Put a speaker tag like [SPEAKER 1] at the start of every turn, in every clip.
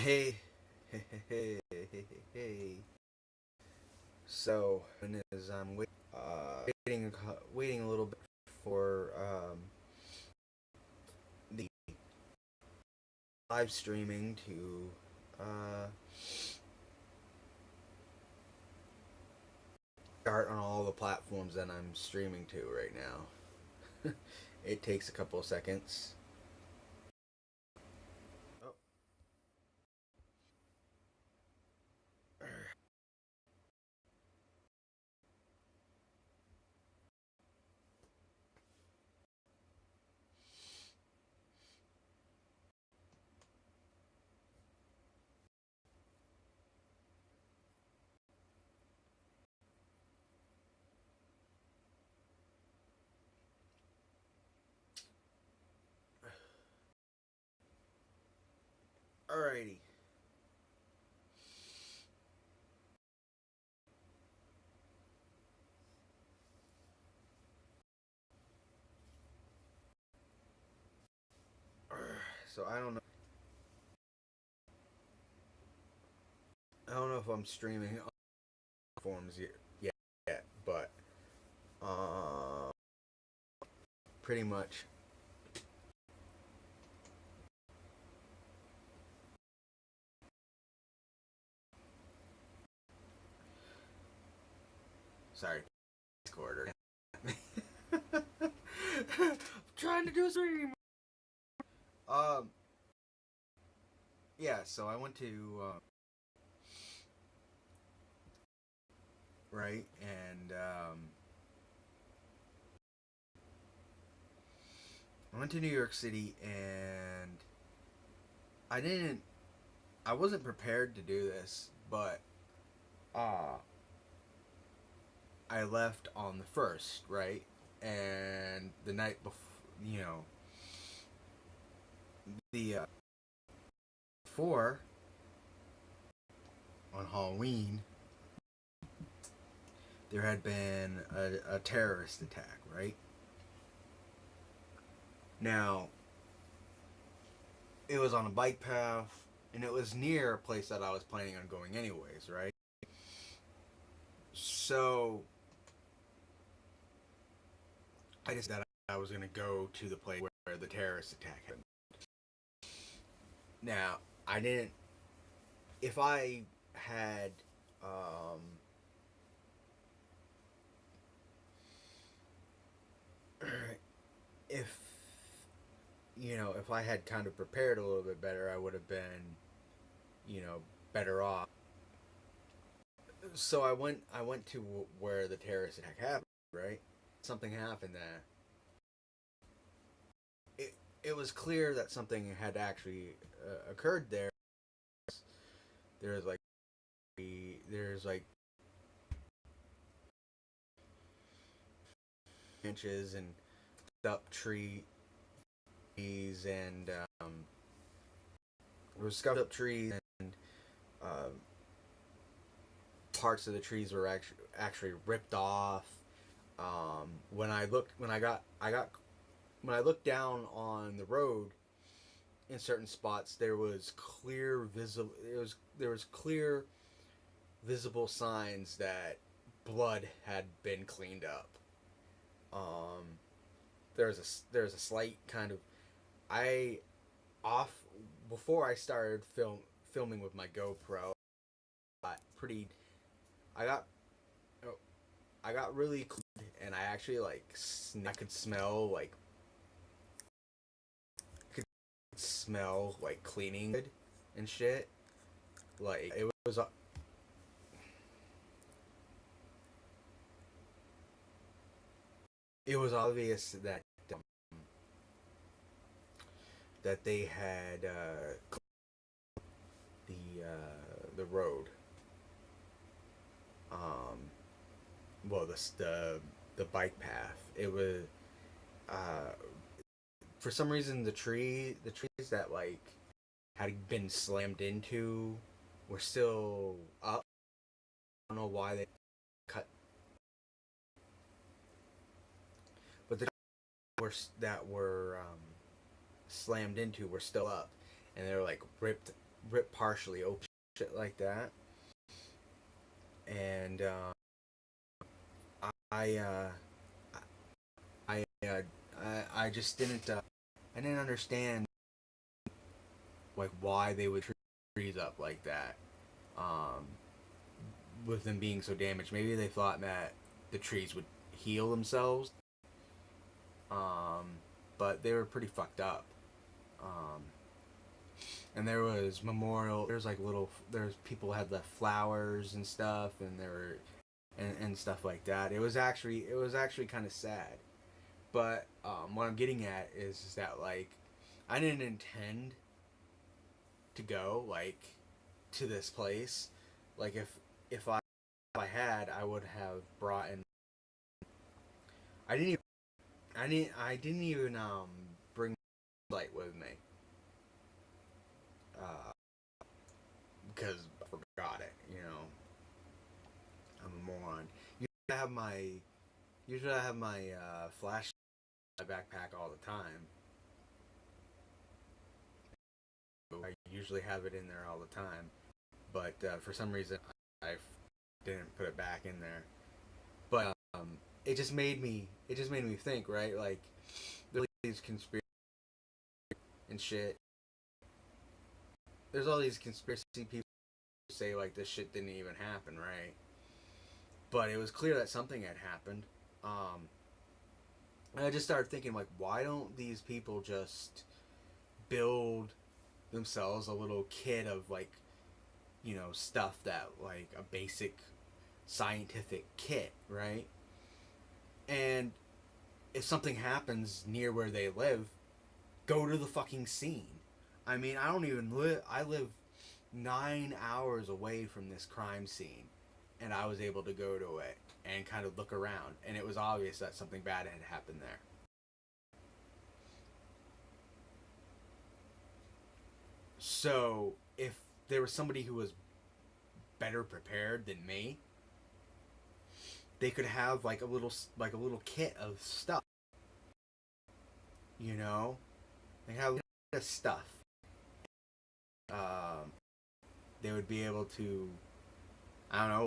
[SPEAKER 1] Hey, hey, hey, hey, hey, hey. So, as I'm waiting a little bit for the live streaming to start on all the platforms that I'm streaming to right now. It takes a couple of seconds. Oh. Alrighty. So I don't know if I'm streaming on platforms yet, but uh, pretty much. Sorry, Discord. I'm trying to do a stream. Um, yeah. So I went to right, and I went to New York City, and I didn't. I wasn't prepared to do this, but uh, I left on the first, right, and the night before, the before on Halloween, there had been a terrorist attack, right? Now, it was on a bike path, and it was near a place that I was planning on going anyways, right? So I just that I was gonna go to the place where the terrorist attack happened. Now, I didn't. If I had, um, if if I had kind of prepared a little bit better, I would have been, better off. So I went to where the terrorist attack happened, right? Something happened there. It was clear that something had actually occurred there. There's like there's like benches and up trees and there was scuffed up trees and um, parts of the trees were actually ripped off. When I looked down on the road in certain spots, there was clear visible signs that blood had been cleaned up. Um, there's a slight kind of I off before I started filming with my GoPro. Pretty I got oh, I got really clean, and I actually I could smell cleaning good and shit. Like it was obvious that that they had the road. Um, well, the bike path. It was uh, for some reason the trees that had been slammed into were still up. I don't know why they cut, but the were that were slammed into were still up, and they were like ripped. ripped partially open, shit like that. And I, uh, I, uh, I just didn't, I didn't understand like why they would trees up like that. Um, with them being so damaged, maybe they thought that the trees would heal themselves. Um, but they were pretty fucked up. Um, and there was memorial. There's like little. There's people had left flowers and stuff, and there were and stuff like that. It was actually kind of sad. But what I'm getting at is that like I didn't intend to go like to this place. Like if I had, I would have brought in. I didn't even I didn't even bring light with me. Uh, because I forgot it. I'm a moron. Usually I have my usually I have my flash in my backpack all the time. I usually have it in there all the time, but for some reason I didn't put it back in there. But it just made me think, right? Like there's these conspiracy and shit. There's all these conspiracy people who say like this shit didn't even happen, right? But it was clear that something had happened. Um, and I just started thinking like, why don't these people just build themselves a little kit of like stuff that like a basic scientific kit, right? And if something happens near where they live, go to the fucking scene. I mean, I don't even live. I live 9 hours away from this crime scene, and I was able to go to it and kind of look around, and it was obvious that something bad had happened there. So if there was somebody who was better prepared than me, they could have like a little kit of stuff. You know, they have stuff. Um, they would be able to. I don't know.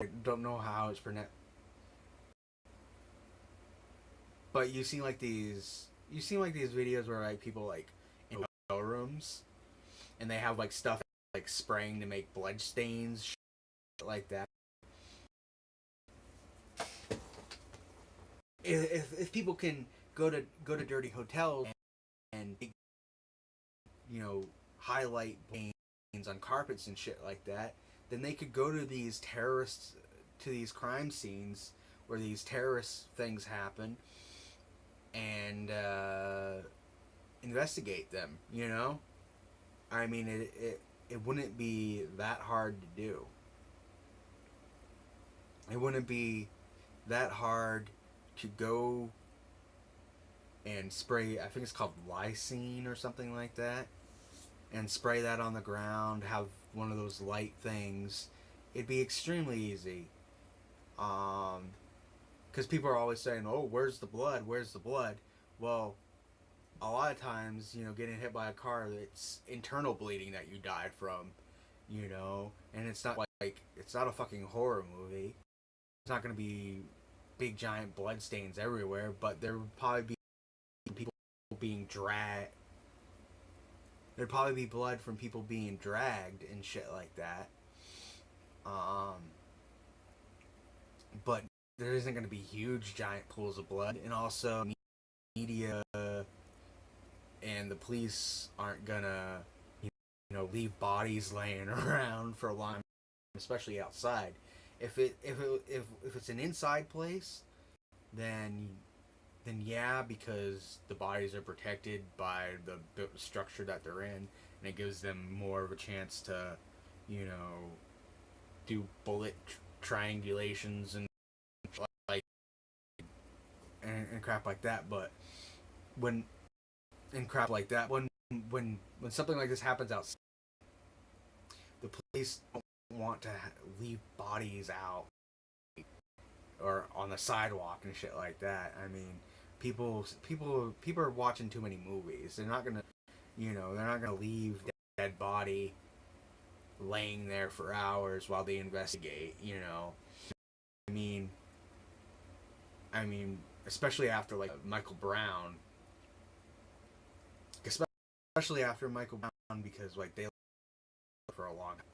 [SPEAKER 1] I don't know how it's pronounced, but you see like these videos where like people like in hotel rooms and they have like stuff like spraying to make blood stains, shit like that. If people can go to dirty hotels and highlight stains on carpets and shit like that, then they could go to these crime scenes where these terrorist things happen and investigate them. I mean, it wouldn't be that hard to do. It wouldn't be that hard to go and spray. I think it's called lysine or something like that, and spray that on the ground. Have one of those light things. It'd be extremely easy. Because people are always saying, "Oh, where's the blood? Where's the blood?" Well, a lot of times, getting hit by a car, it's internal bleeding that you died from. And it's not like it's not a fucking horror movie. It's not going to be big giant blood stains everywhere, but there would probably be people being dragged. There'd probably be blood from people being dragged and shit like that. Um, but there isn't going to be huge giant pools of blood, and also media and the police aren't gonna leave bodies laying around for a long time, especially outside. If it's an inside place, then yeah, because the bodies are protected by the structure that they're in, and it gives them more of a chance to, you know, do bullet triangulations and like and crap like that. But when and crap like that, when something like this happens outside, the police don't want to leave bodies out or on the sidewalk and shit like that. I mean, people are watching too many movies. They're not gonna leave dead body laying there for hours while they investigate, you know. I mean, I mean, especially after like Michael Brown, especially after Michael Brown, because like they for a long time,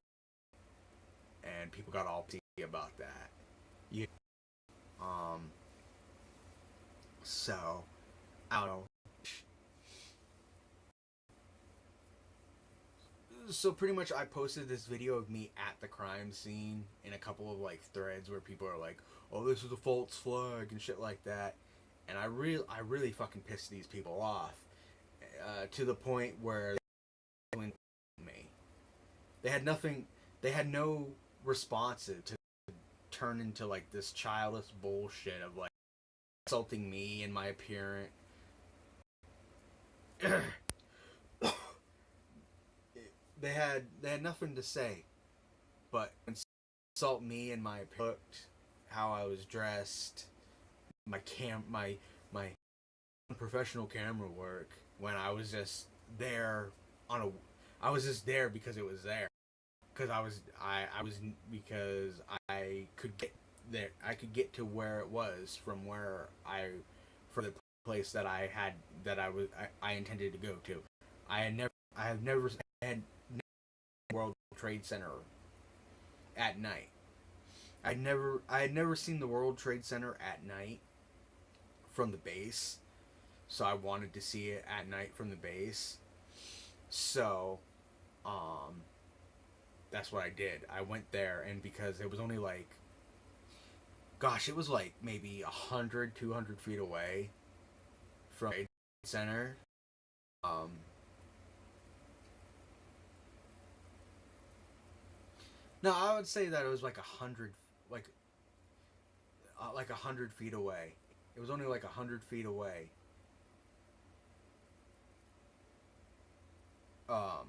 [SPEAKER 1] and people got all pissy about that. You, um, so I don't know. So pretty much, I posted this video of me at the crime scene in a couple of like threads where people are like, "Oh, this is a false flag" and shit like that, and I really fucking pissed these people off, to the point where they me. They had nothing. They had no responsive to turn into like this childish bullshit of like insulting me and my appearance. They had nothing to say, but insult me and my appearance, how I was dressed, my professional camera work, when I was just there on a I was just there because it was there, because I was because I could get there, I could get to where it was from from the place that I intended to go to. I have never had World Trade Center at night. I had never seen the World Trade Center at night from the base, so I wanted to see it at night from the base. So, that's what I did. I went there, and because it was only like, gosh, it was like maybe 100, 200 feet away from the Trade Center. Um, no, I would say that it was like 100, like 100 feet away. It was only like 100 feet away. Um,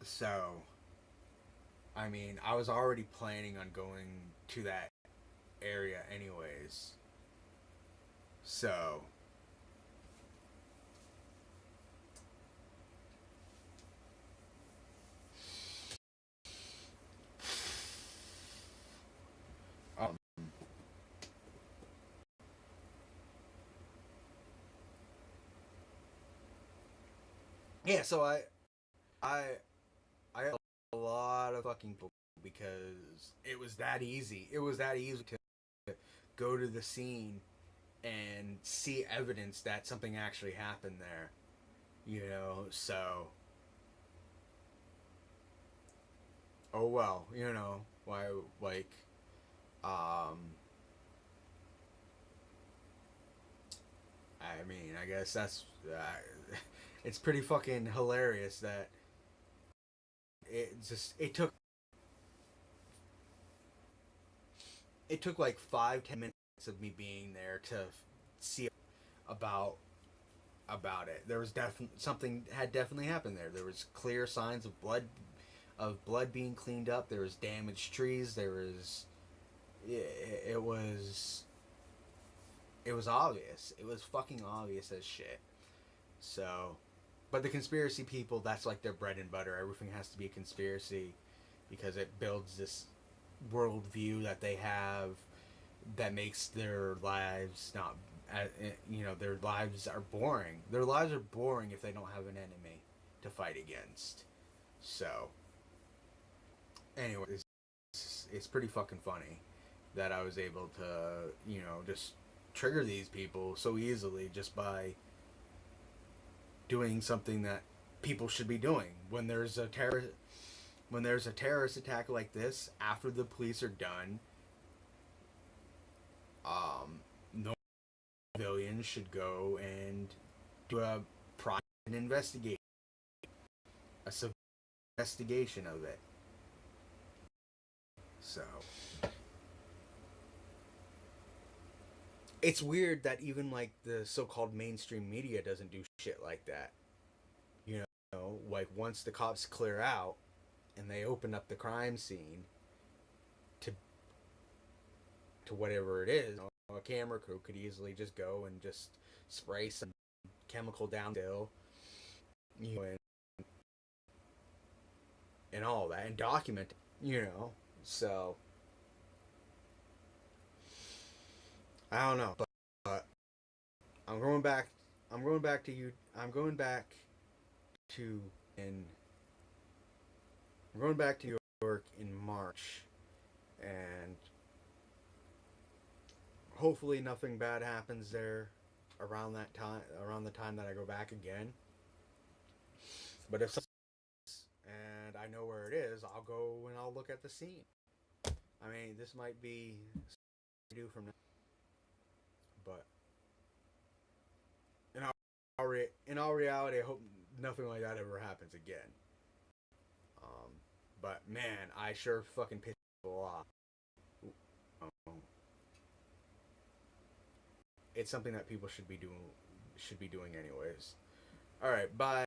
[SPEAKER 1] so I mean, I was already planning on going to that area anyways. So, um, yeah. So I, I had a lot of fucking people because it was that easy. It was that easy to go to the scene and see evidence that something actually happened there. You know, so oh well. You know why? Like, um, I mean, I guess that's. It's pretty fucking hilarious that it took like 5-10 minutes of me being there to see about it. There was definitely something had definitely happened there. There was clear signs of blood being cleaned up. There was damaged trees. There was it was it was obvious. It was fucking obvious as shit. So, but the conspiracy people, that's like their bread and butter. Everything has to be a conspiracy because it builds this worldview that they have that makes their lives not, their lives are boring. Their lives are boring if they don't have an enemy to fight against. So, anyway, it's pretty fucking funny that I was able to, just trigger these people so easily just by doing something that people should be doing when there's a terrorist attack like this. After the police are done, no civilians should go and do a private investigation, a civil investigation of it. So it's weird that even like the so-called mainstream media doesn't do shit like that. You like once the cops clear out and they open up the crime scene to whatever it is, a camera crew could easily just go and just spray some chemical down still you know, and all that, and document, you know. So I don't know, but I'm going back. I'm going back to you. I'm going back to in. I'm going back to New York in March, and hopefully nothing bad happens there around that time. Around the time that I go back again. But if and I know where it is, I'll go and I'll look at the scene. I mean, this might be do from now, but in all reality, I hope nothing like that ever happens again. Um, but man, I sure fucking piss people off. Um, it's something that people should be doing anyways. All right, bye.